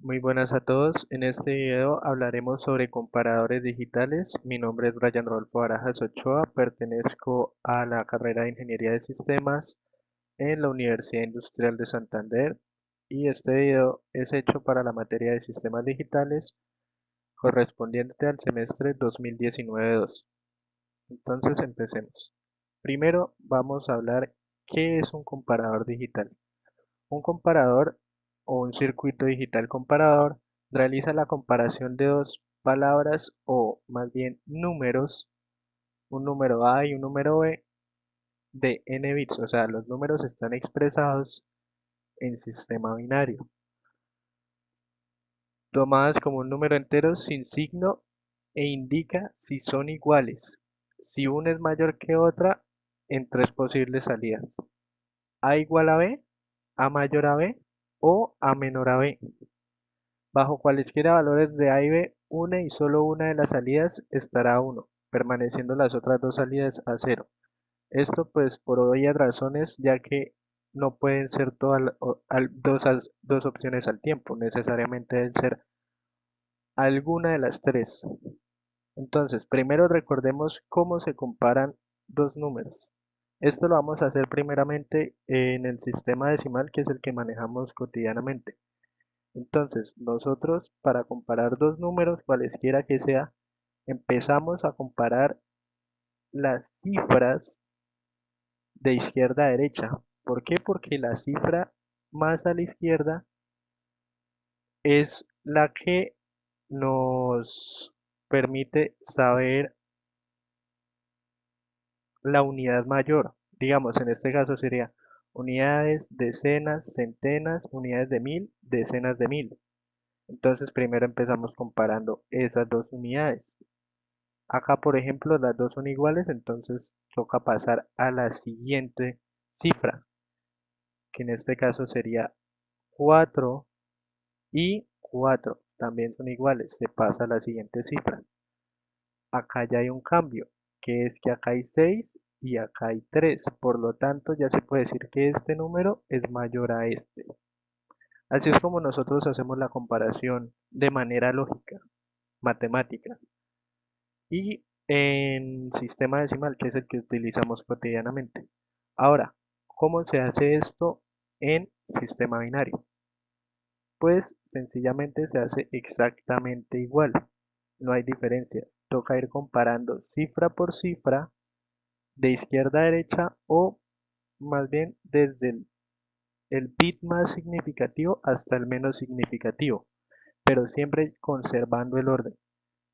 Muy buenas a todos. En este video hablaremos sobre comparadores digitales. Mi nombre es Brian Rodolfo Barajas Ochoa, pertenezco a la carrera de Ingeniería de Sistemas en la Universidad Industrial de Santander y este video es hecho para la materia de Sistemas Digitales correspondiente al semestre 2019-2. Entonces empecemos. Primero vamos a hablar qué es un comparador digital. Un comparador o un circuito digital comparador realiza la comparación de dos palabras o más bien números, un número A y un número B de n bits, o sea, los números están expresados en sistema binario, tomadas como un número entero sin signo e indica si son iguales, si una es mayor que otra en tres posibles salidas: A igual a B, A mayor a B o A menor a B. Bajo cualesquiera valores de A y B, una y solo una de las salidas estará a 1, permaneciendo las otras dos salidas a 0. Esto pues por obvias razones, ya que no pueden ser dos opciones al tiempo, necesariamente deben ser alguna de las tres. Entonces, primero recordemos cómo se comparan dos números. Esto lo vamos a hacer primeramente en el sistema decimal, que es el que manejamos cotidianamente. Entonces, nosotros para comparar dos números, cualesquiera que sea, empezamos a comparar las cifras de izquierda a derecha. ¿Por qué? Porque la cifra más a la izquierda es la que nos permite saber la unidad mayor. Digamos, en este caso sería unidades, decenas, centenas, unidades de mil, decenas de mil. Entonces, primero empezamos comparando esas dos unidades. Acá, por ejemplo, las dos son iguales, entonces toca pasar a la siguiente cifra, que en este caso sería 4 y 4. También son iguales, se pasa a la siguiente cifra. Acá ya hay un cambio, que es que acá hay 6 y acá hay 3. Por lo tanto, ya se puede decir que este número es mayor a este. Así es como nosotros hacemos la comparación de manera lógica, matemática. Y en sistema decimal, que es el que utilizamos cotidianamente. Ahora, ¿cómo se hace esto en sistema binario? Pues sencillamente se hace exactamente igual, no hay diferencia. Toca ir comparando cifra por cifra, de izquierda a derecha o más bien desde el bit más significativo hasta el menos significativo, pero siempre conservando el orden.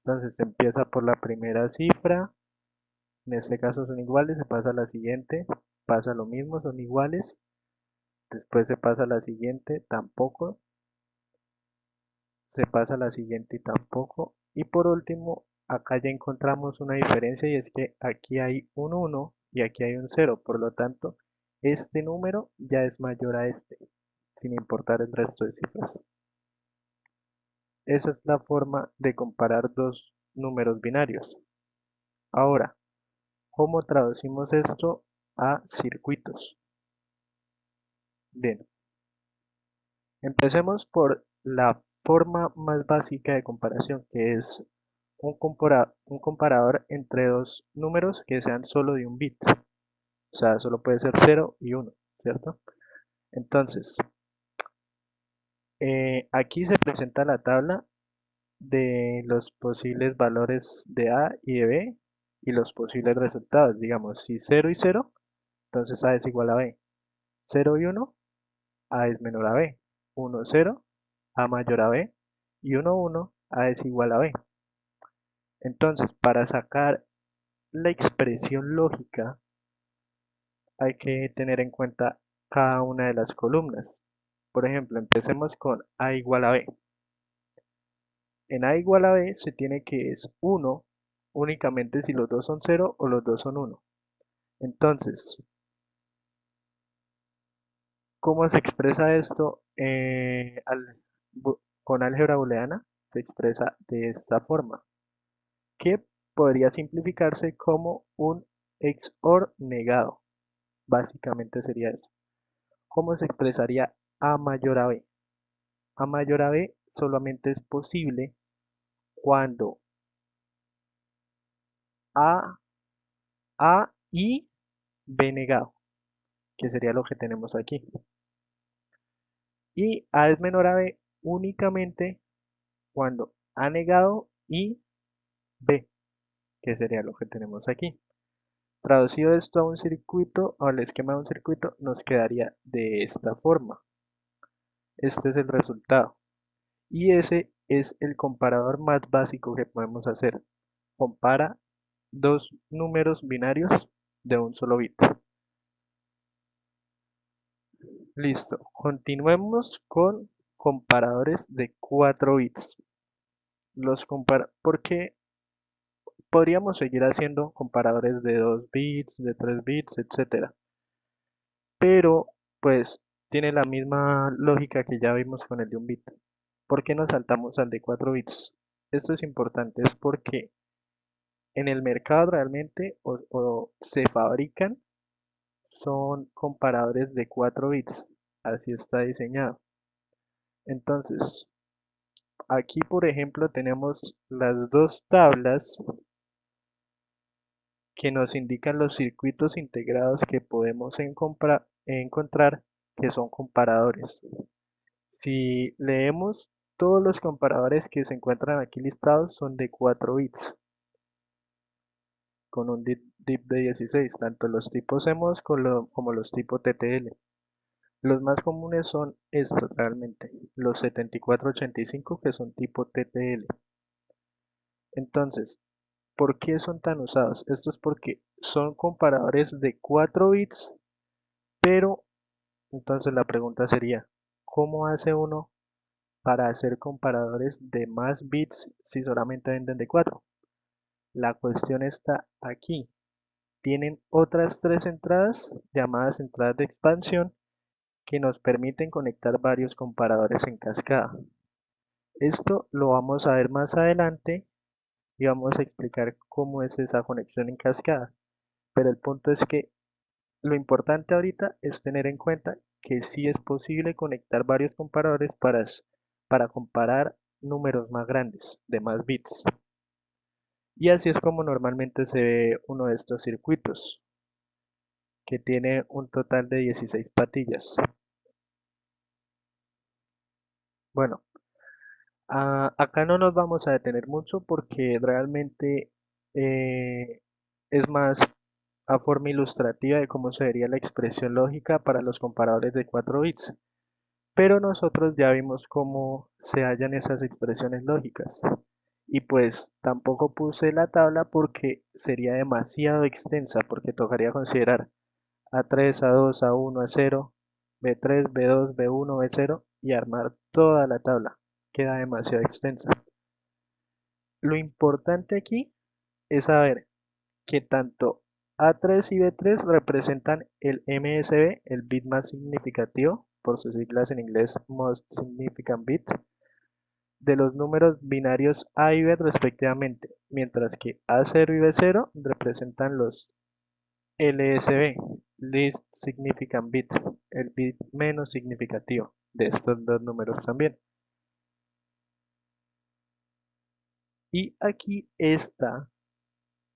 Entonces se empieza por la primera cifra. En este caso son iguales, se pasa a la siguiente, pasa lo mismo, son iguales, después se pasa a la siguiente, tampoco, se pasa a la siguiente y tampoco, y por último, acá ya encontramos una diferencia y es que aquí hay un 1 y aquí hay un 0, por lo tanto, este número ya es mayor a este, sin importar el resto de cifras. Esa es la forma de comparar dos números binarios. Ahora, ¿cómo traducimos esto a circuitos? Bien, empecemos por la forma más básica de comparación, que es un comparador entre dos números que sean solo de un bit. O sea, solo puede ser 0 y 1, ¿cierto? Entonces, aquí se presenta la tabla de los posibles valores de A y de B y los posibles resultados. Digamos, si 0 y 0, entonces A es igual a B. 0 y 1, A es menor a B. 1, 0, A mayor a B. Y 1, 1, A es igual a B. Entonces, para sacar la expresión lógica, hay que tener en cuenta cada una de las columnas. Por ejemplo, empecemos con A igual a B. En A igual a B se tiene que es 1 únicamente si los dos son 0 o los dos son 1. Entonces, ¿cómo se expresa esto con álgebra booleana? Se expresa de esta forma, que podría simplificarse como un XOR negado. Básicamente sería eso. ¿Cómo se expresaría A mayor a B? A mayor a B solamente es posible cuando A, A y B negado, que sería lo que tenemos aquí. Y A es menor a B únicamente cuando A negado y B, que sería lo que tenemos aquí. Traducido esto a un circuito, o al esquema de un circuito, nos quedaría de esta forma. Este es el resultado. Y ese es el comparador más básico que podemos hacer. Compara dos números binarios de un solo bit. Listo. Continuemos con comparadores de 4 bits. Porque podríamos seguir haciendo comparadores de 2 bits, de 3 bits, etcétera. Pero pues tiene la misma lógica que ya vimos con el de un bit. ¿Por qué nos saltamos al de 4 bits? Esto es importante, es porque en el mercado realmente o se fabrican son comparadores de 4 bits, así está diseñado. Entonces, aquí por ejemplo tenemos las dos tablas que nos indican los circuitos integrados que podemos encontrar que son comparadores. Si leemos, todos los comparadores que se encuentran aquí listados son de 4 bits, con un DIP de 16, tanto los tipos CMOS como los tipos TTL. Los más comunes son estos realmente, los 7485 que son tipo TTL. Entonces, ¿por qué son tan usados? Esto es porque son comparadores de 4 bits, pero entonces la pregunta sería, ¿cómo hace uno para hacer comparadores de más bits si solamente venden de 4? La cuestión está aquí. Tienen otras 3 entradas llamadas entradas de expansión que nos permiten conectar varios comparadores en cascada. Esto lo vamos a ver más adelante y vamos a explicar cómo es esa conexión en cascada. Pero el punto es que lo importante ahorita es tener en cuenta que sí es posible conectar varios comparadores para comparar números más grandes, de más bits. Y así es como normalmente se ve uno de estos circuitos, que tiene un total de 16 patillas. Bueno, acá no nos vamos a detener mucho porque realmente eh, es más a forma ilustrativa de cómo se vería la expresión lógica para los comparadores de 4 bits. Pero nosotros ya vimos cómo se hallan esas expresiones lógicas. Y pues tampoco puse la tabla porque sería demasiado extensa, porque tocaría considerar A3, A2, A1, A0, B3, B2, B1, B0 y armar toda la tabla. Queda demasiado extensa. Lo importante aquí es saber que tanto A3 y B3 representan el MSB, el bit más significativo, por sus siglas en inglés Most Significant Bit, de los números binarios A y B respectivamente, mientras que A0 y B0 representan los LSB, Least Significant Bit, el bit menos significativo de estos dos números también. Y aquí esta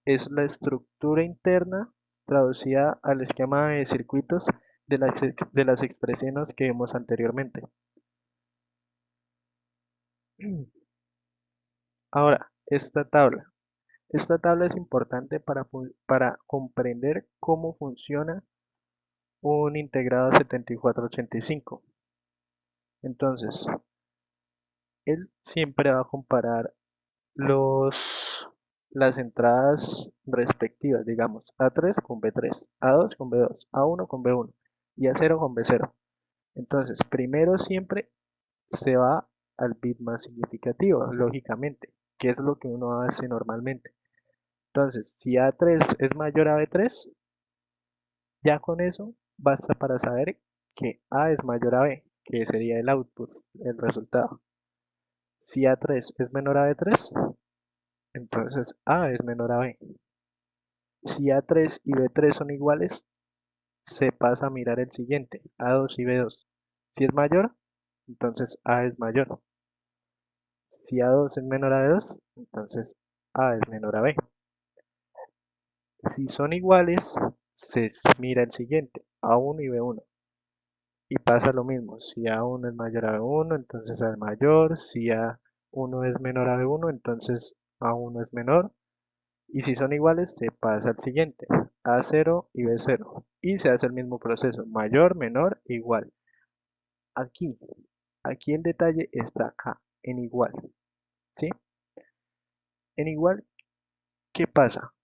es la estructura interna traducida al esquema de circuitos de las expresiones que vimos anteriormente. Ahora, esta tabla. Esta tabla es importante para comprender cómo funciona un integrado 7485. Entonces, él siempre va a comparar las entradas respectivas, digamos, A3 con B3, A2 con B2, A1 con B1 y A0 con B0. Entonces, primero siempre se va al bit más significativo, lógicamente, que es lo que uno hace normalmente. Entonces, si A3 es mayor a B3, ya con eso basta para saber que A es mayor a B, que sería el output, el resultado. Si A3 es menor a B3, entonces A es menor a B. Si A3 y B3 son iguales, se pasa a mirar el siguiente, A2 y B2. Si es mayor, entonces A es mayor. Si A2 es menor a B2, entonces A es menor a B. Si son iguales, se mira el siguiente, A1 y B1. Y pasa lo mismo, si A1 es mayor a B1, entonces A es mayor, si A1 es menor a B1, entonces A1 es menor, y si son iguales, se pasa al siguiente, A0 y B0, y se hace el mismo proceso, mayor, menor, igual. Aquí, aquí el detalle está acá, en igual, ¿sí? En igual, ¿qué pasa?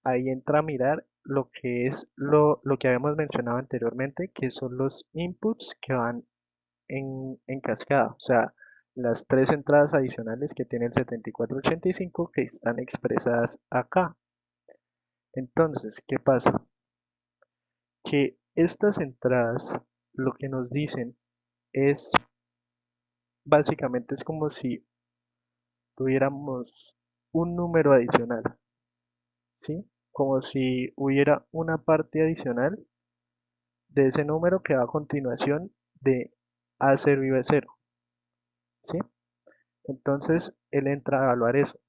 Ahí entra a mirar lo que es lo que habíamos mencionado anteriormente, que son los inputs que van en cascada, o sea, las tres entradas adicionales que tiene el 7485 que están expresadas acá. Entonces, ¿qué pasa? Que estas entradas lo que nos dicen es, básicamente es como si tuviéramos un número adicional, ¿sí? Como si hubiera una parte adicional de ese número que va a continuación de A0 y B0, ¿sí? Entonces, él entra a evaluar eso.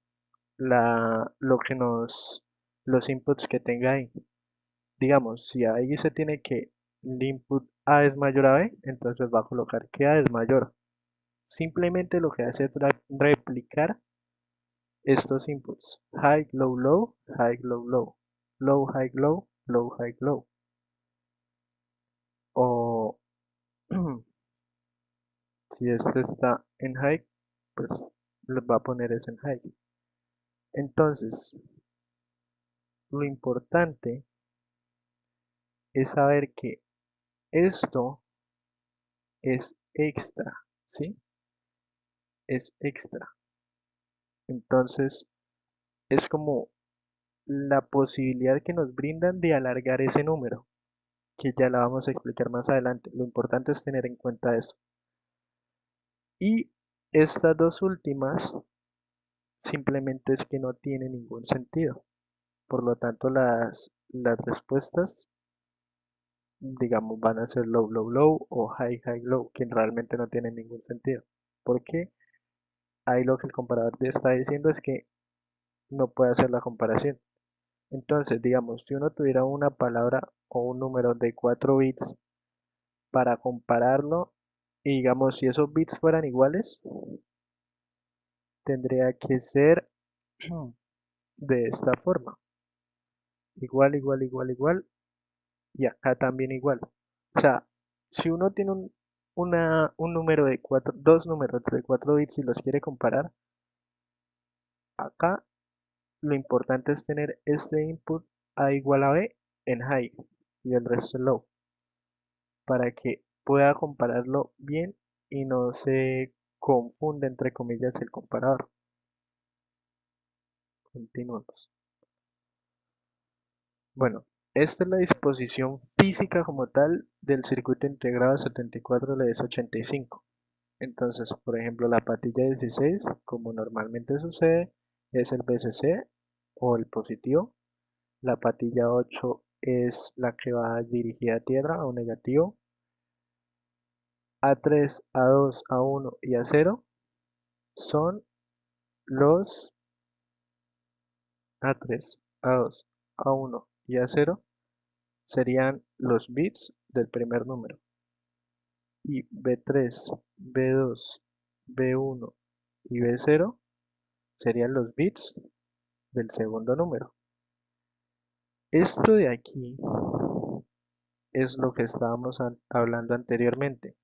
Lo que los inputs que tenga ahí. Digamos, si ahí se tiene que el input A es mayor a B, entonces va a colocar que A es mayor. Simplemente lo que hace es replicar estos inputs. High, low, low, high, low, low. Low, high, low, low, high, low. O si este está en high, pues lo va a poner es en high. Entonces, lo importante es saber que esto es extra, ¿sí? Es extra. Entonces, es como la posibilidad que nos brindan de alargar ese número, que ya la vamos a explicar más adelante. Lo importante es tener en cuenta eso. Y estas dos últimas simplemente es que no tienen ningún sentido. Por lo tanto, las respuestas, digamos, van a ser low, low, low o high, high, low, que realmente no tienen ningún sentido. Porque ahí lo que el comparador está diciendo es que no puede hacer la comparación. Entonces, digamos, si uno tuviera una palabra o un número de 4 bits para compararlo, y digamos, si esos bits fueran iguales, tendría que ser de esta forma. Igual, igual, igual, igual, y acá también igual. O sea, si uno tiene un número de dos números de 4 bits y los quiere comparar, acá lo importante es tener este input A igual a B en high y el resto en low, para que pueda compararlo bien y no se confunda entre comillas el comparador. Continuamos. Bueno, esta es la disposición física como tal del circuito integrado 74LS85. Entonces, por ejemplo, la patilla 16, como normalmente sucede, es el VCC o el positivo. La patilla 8 es la que va dirigida a tierra o negativo. A3, A2, A1 y A0 son los A3, A2, A1 y A0 serían los bits del primer número. Y B3, B2, B1 y B0 serían los bits del segundo número. Esto de aquí es lo que estábamos hablando anteriormente,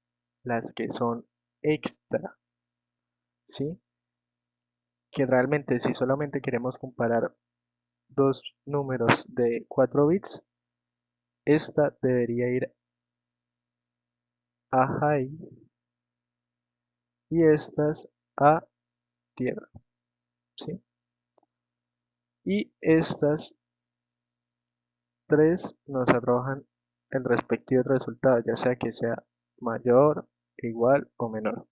las que son extra, ¿sí? Que realmente si solamente queremos comparar dos números de 4 bits, esta debería ir a high y estas a tierra, ¿sí? Y estas tres nos arrojan el respectivo resultado, ya sea que sea mayor, igual o menor.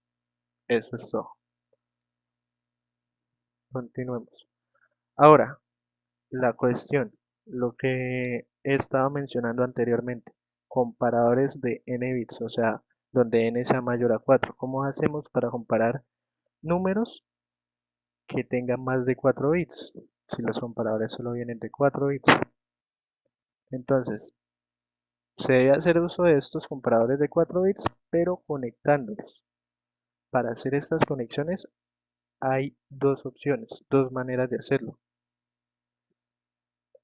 Eso es todo. Continuemos. Ahora, la cuestión, lo que he estado mencionando anteriormente, comparadores de n bits, o sea, donde n sea mayor a 4. ¿Cómo hacemos para comparar números que tenga más de 4 bits, si los comparadores solo vienen de 4 bits. Entonces, se debe hacer uso de estos comparadores de 4 bits, pero conectándolos. Para hacer estas conexiones hay dos opciones, dos maneras de hacerlo.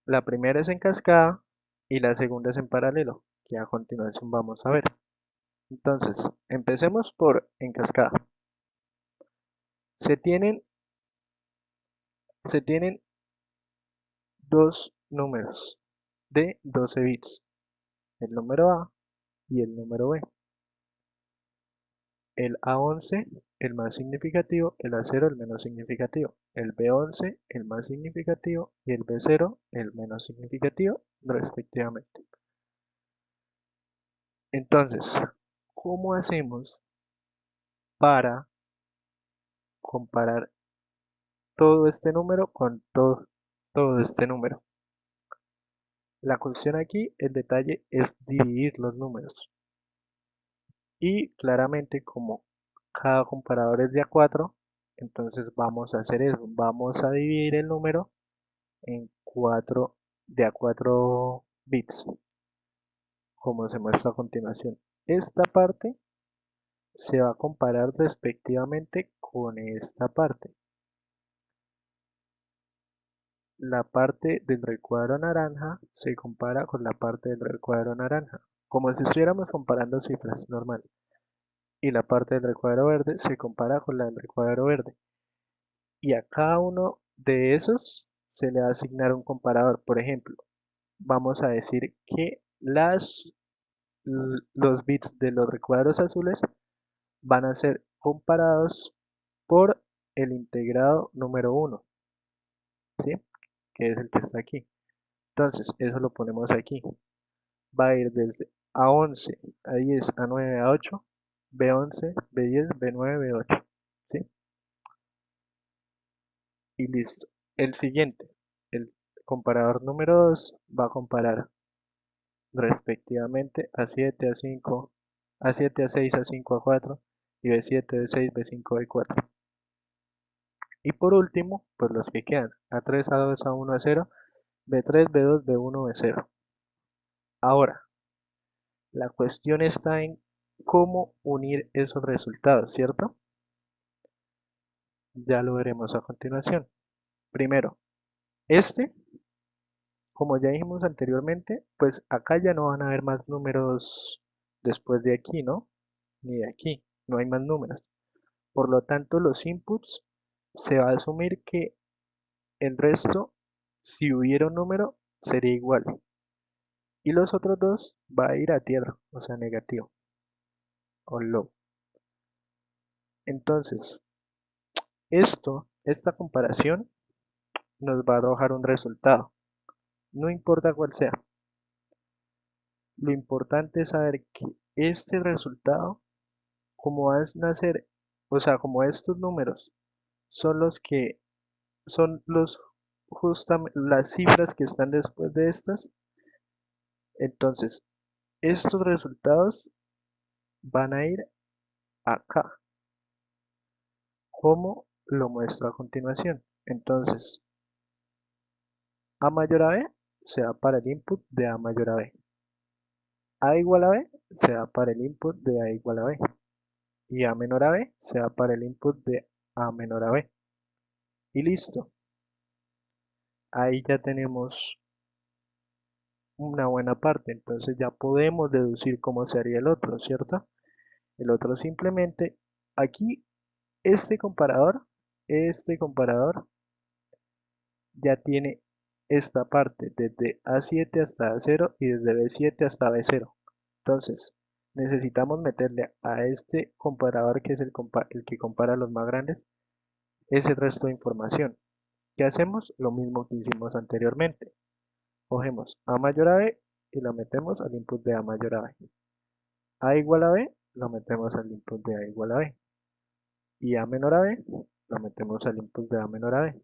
La primera es en cascada y la segunda es en paralelo, que a continuación vamos a ver. Entonces, empecemos por en cascada. Se tienen, se tienen dos números de 12 bits, el número A y el número B. El A11, el más significativo, el A0, el menos significativo, el B11, el más significativo, y el B0, el menos significativo, respectivamente. Entonces, ¿cómo hacemos para comparar todo este número con todo este número? La cuestión aquí, el detalle es dividir los números. Y claramente como cada comparador es de A4, entonces vamos a hacer eso. Vamos a dividir el número en 4 de A4 bits, como se muestra a continuación. Esta parte se va a comparar respectivamente con esta parte. La parte del recuadro naranja se compara con la parte del recuadro naranja, como si estuviéramos comparando cifras normal. Y la parte del recuadro verde se compara con la del recuadro verde. Y a cada uno de esos se le va a asignar un comparador. Por ejemplo, vamos a decir que los bits de los recuadros azules van a ser comparados por el integrado número 1, ¿sí? Que es el que está aquí. Entonces, eso lo ponemos aquí. Va a ir desde A11, A10, A9, A8, B11, B10, B9, B8, ¿sí? Y listo. El siguiente, el comparador número 2 va a comparar respectivamente A7, A5, A7, A6, A5, A4 y B7, B6, B5, B4. Y por último, pues los que quedan, A3, A2, A1, A0, B3, B2, B1, B0. Ahora, la cuestión está en cómo unir esos resultados, ¿cierto? Ya lo veremos a continuación. Primero, este, como ya dijimos anteriormente, pues acá ya no van a haber más números después de aquí, ¿no? Ni de aquí, no hay más números. Por lo tanto, los inputs se va a asumir que el resto, si hubiera un número, sería igual. Y los otros dos va a ir a tierra, o sea, negativo o low. Entonces, esta comparación nos va a arrojar un resultado, no importa cuál sea. Lo importante es saber que este resultado, como van a nacer, o sea, como estos números son los que son justamente las cifras que están después de estas, entonces estos resultados van a ir acá, como lo muestro a continuación. Entonces, A mayor a B se va para el input de A mayor a B. A igual a B se va para el input de A igual a B. Y A menor a B se va para el input de A menor a B. Y listo. Ahí ya tenemos una buena parte. Entonces ya podemos deducir cómo se haría el otro, ¿cierto? El otro simplemente, aquí este comparador ya tiene esta parte desde A7 hasta A0 y desde B7 hasta B0. Entonces, necesitamos meterle a este comparador que es el que compara los más grandes, ese resto de información. ¿Qué hacemos? Lo mismo que hicimos anteriormente. Cogemos A mayor a B y lo metemos al input de A mayor a B. A igual a B lo metemos al input de A igual a B. Y A menor a B lo metemos al input de A menor a B.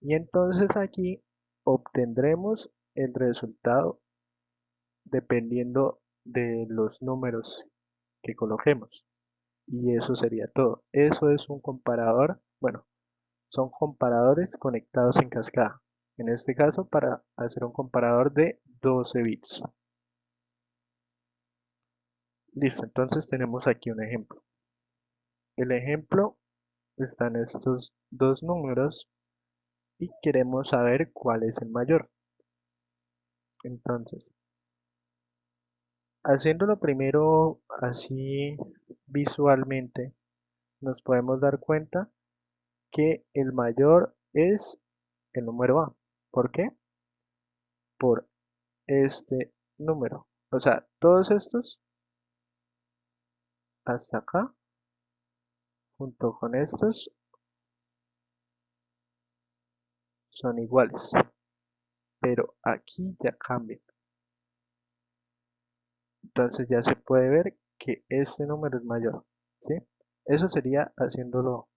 Y entonces aquí obtendremos el resultado dependiendo de los números que coloquemos. Y eso sería todo. Eso es un comparador, bueno, son comparadores conectados en cascada. En este caso, para hacer un comparador de 12 bits. Listo, entonces tenemos aquí un ejemplo. El ejemplo está en estos dos números y queremos saber cuál es el mayor. Entonces, haciéndolo primero así visualmente, nos podemos dar cuenta que el mayor es el número A. ¿Por qué? Por este número. O sea, todos estos hasta acá, junto con estos, son iguales. Pero aquí ya cambian. Entonces ya se puede ver que este número es mayor. ¿Sí? Eso sería haciéndolo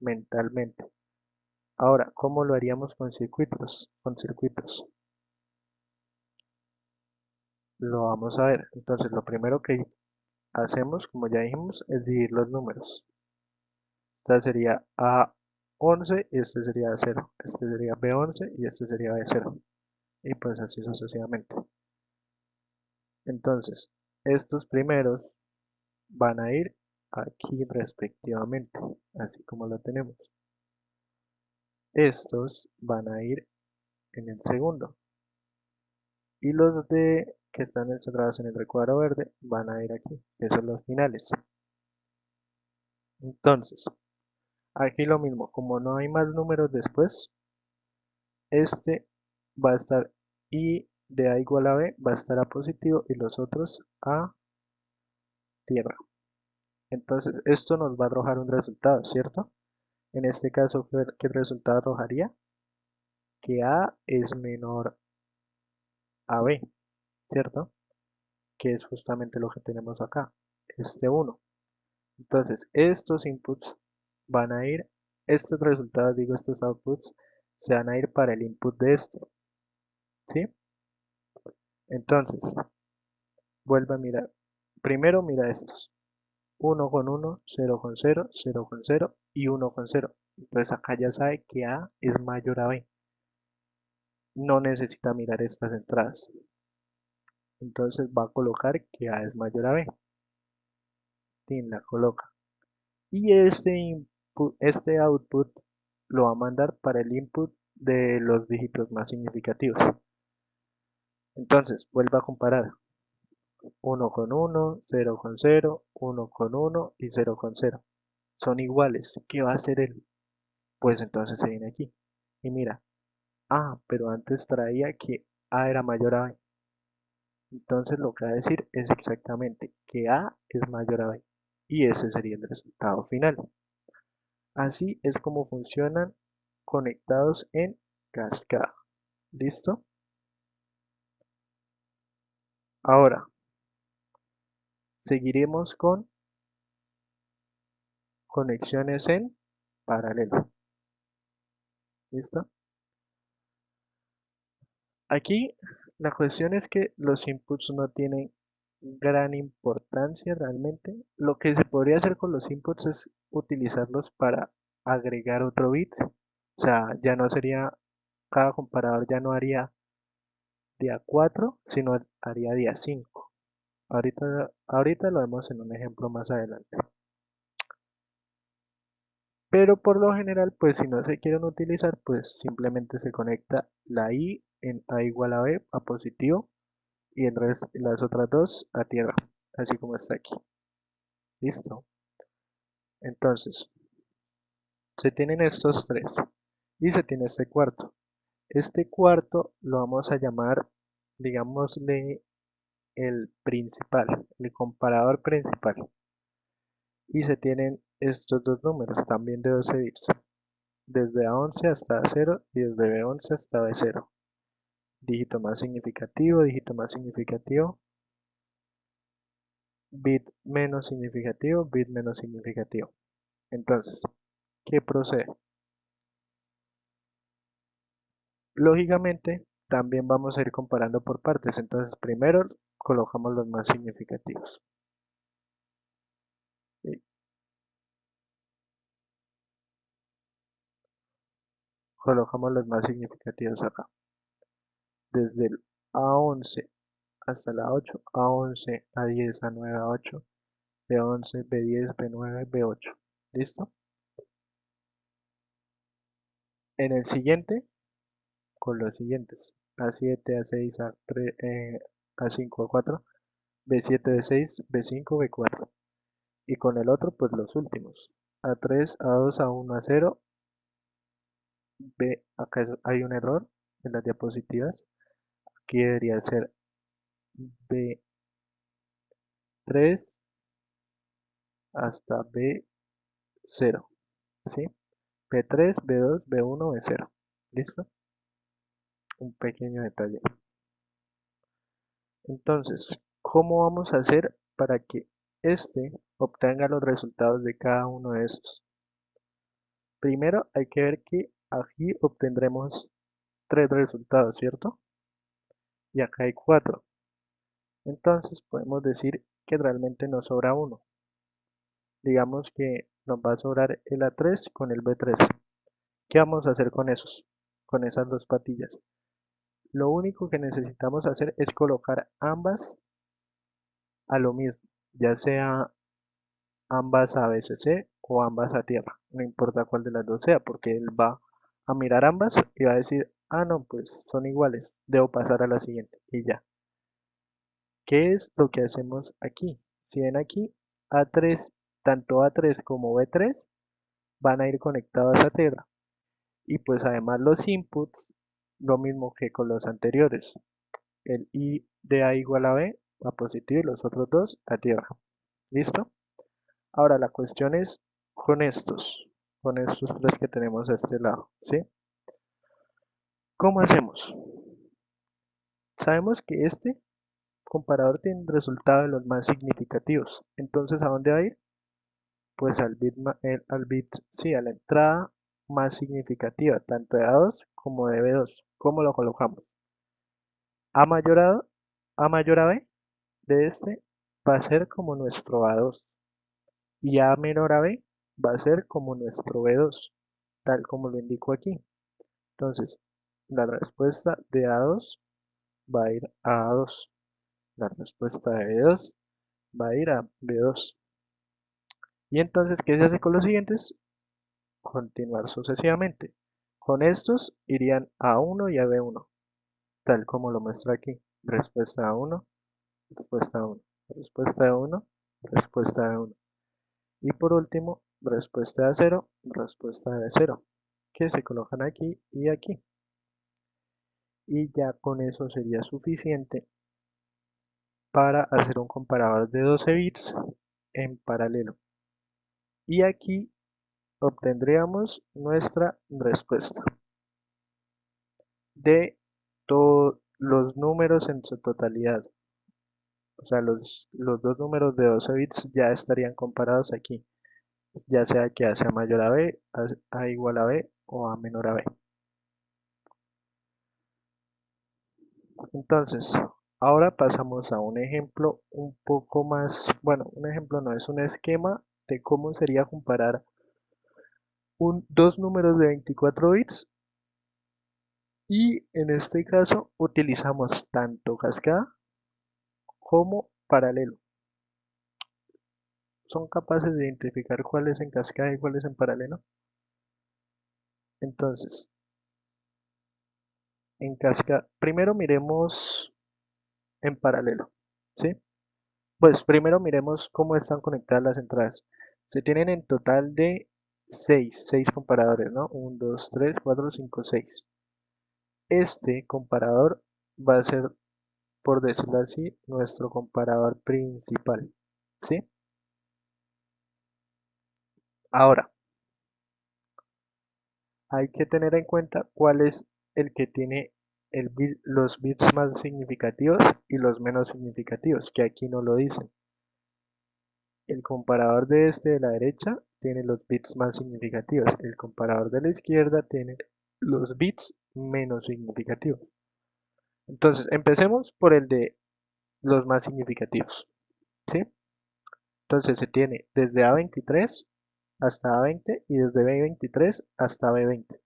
mentalmente. Ahora, ¿cómo lo haríamos con circuitos? Con circuitos. Lo vamos a ver. Entonces, lo primero que hacemos, como ya dijimos, es dividir los números. Esta sería A11 y este sería A0. Este sería B11 y este sería B0. Y pues así sucesivamente. Entonces, estos primeros van a ir aquí respectivamente, así como lo tenemos. Estos van a ir en el segundo. Y los de que están encerrados en el recuadro verde van a ir aquí, que son los finales. Entonces, aquí lo mismo, como no hay más números después, este va a estar y de A igual a B va a estar a positivo y los otros a tierra. Entonces, esto nos va a arrojar un resultado, ¿cierto? En este caso, ¿qué resultado arrojaría? Que A es menor a B, ¿cierto? Que es justamente lo que tenemos acá, este 1. Entonces, estos inputs van a ir, estos resultados, digo, estos outputs, se van a ir para el input de este, ¿sí? Entonces, vuelve a mirar. Primero mira estos. 1 con 1, 0 con 0, 0 con 0 y 1 con 0. Entonces acá ya sabe que A es mayor a B. No necesita mirar estas entradas. Entonces va a colocar que A es mayor a B. Tin la coloca. Y este output lo va a mandar para el input de los dígitos más significativos. Entonces, vuelve a comparar. 1 con 1, 0 con 0, 1 con 1 y 0 con 0. Son iguales. ¿Qué va a hacer él? Pues entonces se viene aquí. Y mira, pero antes traía que A era mayor a B. Entonces lo que va a decir es exactamente que A es mayor a B. Y ese sería el resultado final. Así es como funcionan conectados en cascada. ¿Listo? Ahora, seguiremos con conexiones en paralelo. ¿Listo? Aquí la cuestión es que los inputs no tienen gran importancia realmente. Lo que se podría hacer con los inputs es utilizarlos para agregar otro bit. O sea, ya no sería, cada comparador ya no haría día 4, sino haría día 5. Ahorita lo vemos en un ejemplo más adelante. Pero por lo general, pues si no se quieren utilizar, pues simplemente se conecta la I en A igual a B a positivo y las otras dos a tierra, así como está aquí. Listo. Entonces, se tienen estos tres y se tiene este cuarto. Este cuarto lo vamos a llamar, digámosle, el principal, el comparador principal. Y se tienen estos dos números, también de 12 bits, desde A11 hasta A0 y desde B11 hasta B0. Dígito más significativo, bit menos significativo. Entonces, ¿qué procede? Lógicamente, también vamos a ir comparando por partes. Entonces, primero colocamos los más significativos. ¿Sí? colocamos los más significativos acá. Desde el A11 hasta la 8, A11, A10, A9, A8, B11, B10, B9, B8. ¿Listo? En el siguiente, con los siguientes. A7, A6, A3, A5, A4, B7, B6, B5, B4. Y con el otro, pues los últimos. A3, A2, A1, A0, B, acá hay un error en las diapositivas. Aquí debería ser B3 hasta B0. ¿Sí? B3, B2, B1, B0. ¿Listo? Un pequeño detalle. Entonces, ¿cómo vamos a hacer para que este obtenga los resultados de cada uno de estos? Primero hay que ver que aquí obtendremos 3 resultados, ¿cierto? Y acá hay 4. Entonces podemos decir que realmente nos sobra uno. Digamos que nos va a sobrar el A3 con el B3. ¿Qué vamos a hacer con esos? Con esas dos patillas. Lo único que necesitamos hacer es colocar ambas a lo mismo, ya sea ambas a BCC o ambas a tierra, no importa cuál de las dos sea, porque él va a mirar ambas y va a decir, ah no, pues son iguales, debo pasar a la siguiente y ya. ¿Qué es lo que hacemos aquí? Si ven aquí, A3, tanto A3 como B3 van a ir conectados a tierra y pues además los inputs, lo mismo que con los anteriores, el I de A igual a B a positivo y los otros dos a tierra. ¿Listo? Ahora la cuestión es con estos tres que tenemos a este lado, ¿sí? ¿Cómo hacemos? Sabemos que este comparador tiene el resultado de los más significativos. Entonces, ¿a dónde va a ir? Pues sí, a la entrada más significativa, tanto de A2 como de B2. ¿Cómo lo colocamos? A mayor a mayor a B de este va a ser como nuestro A2 y A menor a B va a ser como nuestro B2, tal como lo indico aquí. Entonces, la respuesta de A2 va a ir a A2. La respuesta de B2 va a ir a B2. Y entonces, ¿qué se hace con los siguientes? Continuar sucesivamente. Con estos irían a A1 y a B1, tal como lo muestra aquí. Respuesta A1, respuesta A1, respuesta A1, respuesta A1. Y por último, respuesta A0, respuesta a B0, que se colocan aquí y aquí. Y ya con eso sería suficiente para hacer un comparador de 12 bits en paralelo. Y aquí obtendríamos nuestra respuesta de todos los números en su totalidad. O sea, los dos números de 12 bits ya estarían comparados aquí, ya sea que A sea mayor a B, A igual a B o A menor a B. Entonces, ahora pasamos a un ejemplo un poco más, bueno, un ejemplo no, es un esquema de cómo sería comparar dos números de 24 bits y en este caso utilizamos tanto cascada como paralelo. ¿Son capaces de identificar cuál es en cascada y cuál es en paralelo? Entonces, en cascada, primero miremos en paralelo, ¿sí? Pues primero miremos cómo están conectadas las entradas. Se tienen en total de 6 comparadores, ¿no? 1, 2, 3, 4, 5, 6. Este comparador va a ser, por decirlo así, nuestro comparador principal, ¿sí? Ahora, hay que tener en cuenta cuál es el que tiene los bits más significativos y los menos significativos, que aquí no lo dicen. El comparador de este de la derecha tiene los bits más significativos, el comparador de la izquierda tiene los bits menos significativos. Entonces, empecemos por el de los más significativos, ¿sí? Entonces se tiene desde A23 hasta A20 y desde B23 hasta B20.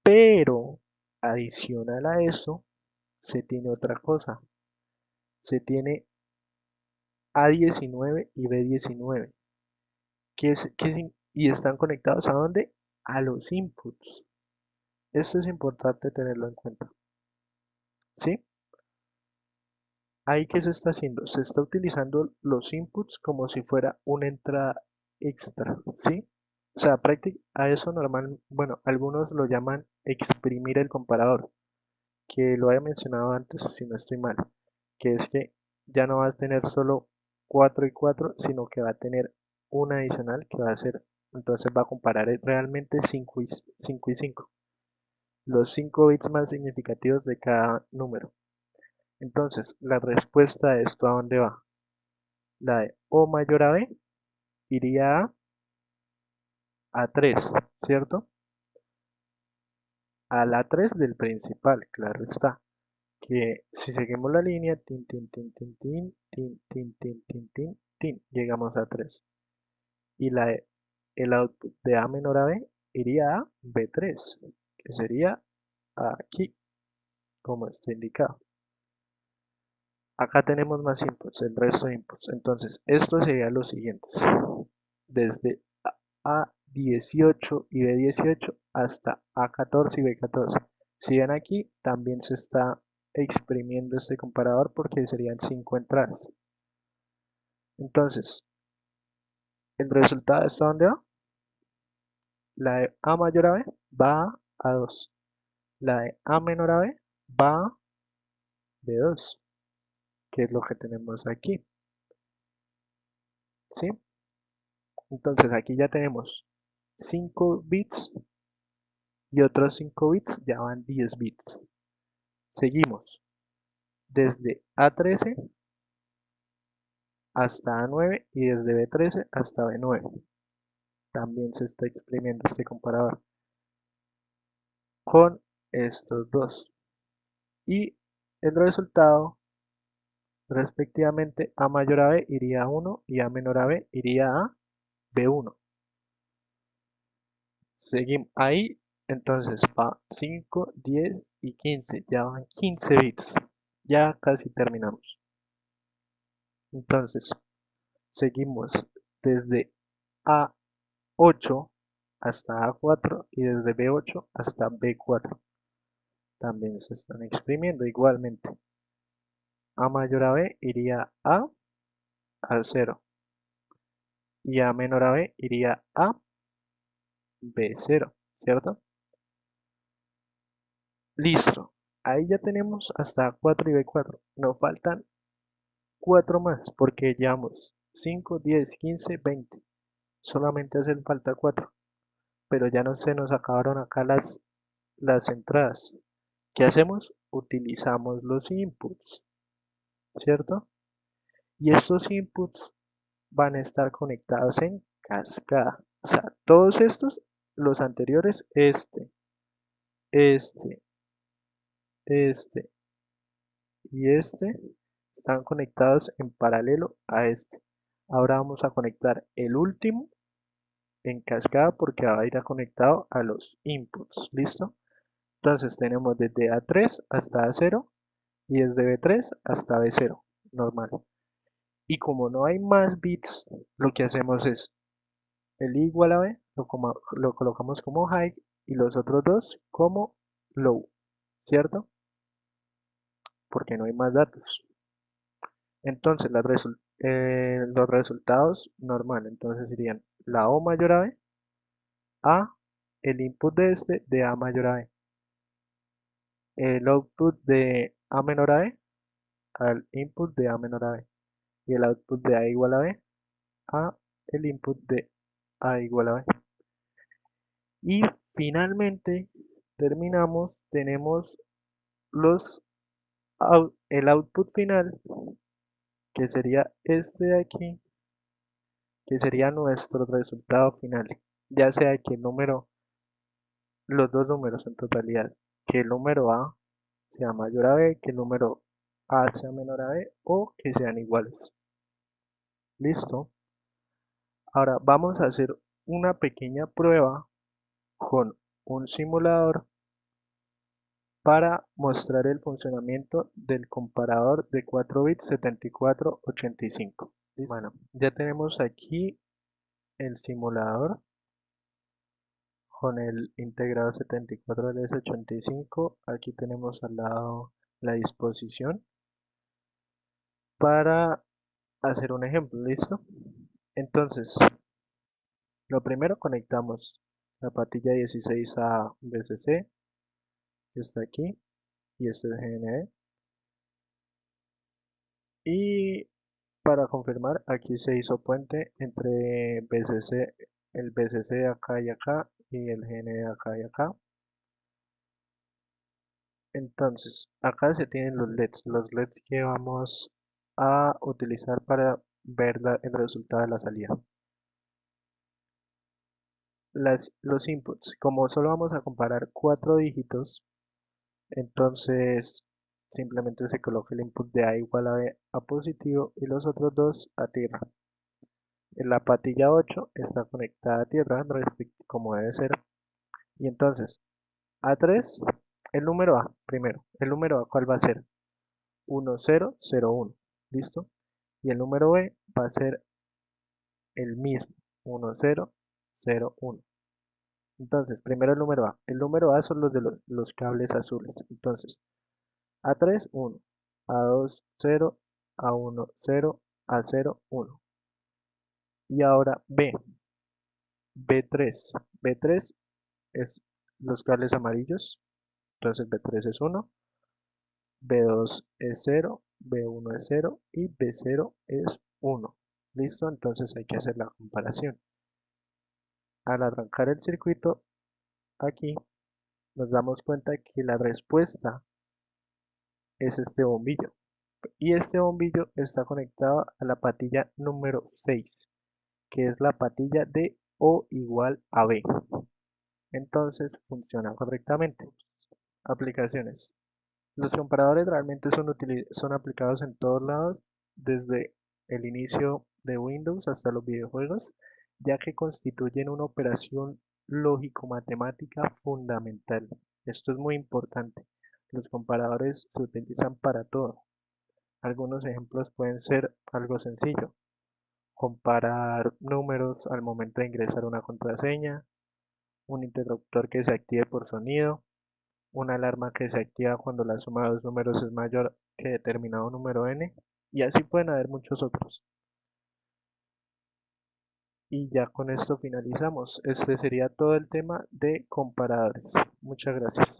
Pero adicional a eso, se tiene otra cosa. Se tiene A19 y B19. Y están conectados ¿a dónde? A los inputs. Esto es importante tenerlo en cuenta. ¿Sí? Ahí, ¿qué se está haciendo? Se está utilizando los inputs como si fuera una entrada extra, ¿sí? O sea, a eso normal, bueno, algunos lo llaman exprimir el comparador, que lo había mencionado antes, si no estoy mal, que es que ya no vas a tener solo 4 y 4, sino que va a tener una adicional que va a ser, entonces va a comparar realmente 5 y 5 y 5, los 5 bits más significativos de cada número. Entonces, la respuesta de esto, ¿a dónde va? La de O mayor a B iría a 3, ¿cierto? A la 3 del principal, claro está. Que si seguimos la línea, tin, tin, tin, tin, tin, tin, tin, tin, tin, tin, tin, llegamos a 3. Y el output de A menor a B iría a B3, que sería aquí, como está indicado. Acá tenemos más inputs, el resto de inputs. Entonces, esto sería lo siguiente. Desde A18 y B18 hasta A14 y B14. Si ven aquí, también se está exprimiendo este comparador porque serían 5 entradas. Entonces, el resultado de esto, ¿dónde va? La de A mayor a B va a 2. La de A menor a B va a B2, que es lo que tenemos aquí. ¿Sí? Entonces aquí ya tenemos 5 bits y otros 5 bits ya van 10 bits. Seguimos desde A13 hasta A9 y desde B13 hasta B9. También se está exprimiendo este comparador con estos dos. Y el resultado, respectivamente, A mayor a B iría a 1 y A menor a B iría a B1. Seguimos ahí, entonces va 5, 10 y 15. Ya van 15 bits. Ya casi terminamos. Entonces, seguimos desde A8 hasta A4 y desde B8 hasta B4. También se están exprimiendo igualmente. A mayor a B iría a 0 y A menor a B iría a B0, ¿cierto? Listo. Ahí ya tenemos hasta A4 y B4. Nos faltan 4 más porque llevamos 5, 10, 15, 20. Solamente hacen falta 4. Pero ya no se nos acabaron acá las entradas. ¿Qué hacemos? Utilizamos los inputs, ¿cierto? Y estos inputs van a estar conectados en cascada. O sea, todos estos, los anteriores, este, este y este, están conectados en paralelo a este. Ahora vamos a conectar el último en cascada porque va a ir conectado a los inputs. ¿Listo? Entonces tenemos desde A3 hasta A0 y desde B3 hasta B0, normal. Y como no hay más bits, lo que hacemos es el I igual a B, lo colocamos como high y los otros dos como low, ¿cierto? Porque no hay más datos. Entonces los resultados normal, entonces serían la O mayor a, el input de este de A mayor a B, el output de A menor a B al input de A menor a B y el output de A igual a B a el input de A igual a B. Y finalmente tenemos los, el output final, que sería este de aquí, que sería nuestro resultado final, ya sea que el número, los dos números en totalidad, que el número A sea mayor a B, que el número A sea menor a B o que sean iguales. Listo. Ahora vamos a hacer una pequeña prueba con un simulador para mostrar el funcionamiento del comparador de 4 bits 7485. Bueno, ya tenemos aquí el simulador con el integrado 74LS85. Aquí tenemos al lado la disposición para hacer un ejemplo, ¿listo? Entonces, lo primero conectamos la patilla 16 a VCC, que está aquí, y este es GND. Y para confirmar, aquí se hizo puente entre VCC, el VCC acá y acá, y el GND acá y acá. Entonces, acá se tienen los LEDs que vamos a utilizar para ver el resultado de la salida. Los inputs, como solo vamos a comparar 4 dígitos, entonces simplemente se coloca el input de A igual a B a positivo y los otros dos a tierra. En la patilla 8 está conectada a tierra como debe ser. Y entonces, A3, el número A, primero, el número A, ¿cuál va a ser? 1001, ¿listo? Y el número B va a ser el mismo, 1001. Entonces, primero el número A. El número A son los de los cables azules. Entonces, A3, 1. A2, 0. A1, 0. A0, 1. Y ahora B. B3. B3 es los cables amarillos. Entonces, B3 es 1. B2 es 0. B1 es 0. Y B0 es 1. ¿Listo? Entonces hay que hacer la comparación. Al arrancar el circuito, aquí nos damos cuenta que la respuesta es este bombillo. Y este bombillo está conectado a la patilla número 6, que es la patilla de O igual a B. Entonces funciona correctamente. Aplicaciones. Los comparadores realmente son aplicados en todos lados, desde el inicio de Windows hasta los videojuegos, ya que constituyen una operación lógico-matemática fundamental. Esto es muy importante. Los comparadores se utilizan para todo. Algunos ejemplos pueden ser algo sencillo: comparar números al momento de ingresar una contraseña, un interruptor que se active por sonido, una alarma que se activa cuando la suma de dos números es mayor que determinado número n, y así pueden haber muchos otros. Y ya con esto finalizamos. Este sería todo el tema de comparadores. Muchas gracias.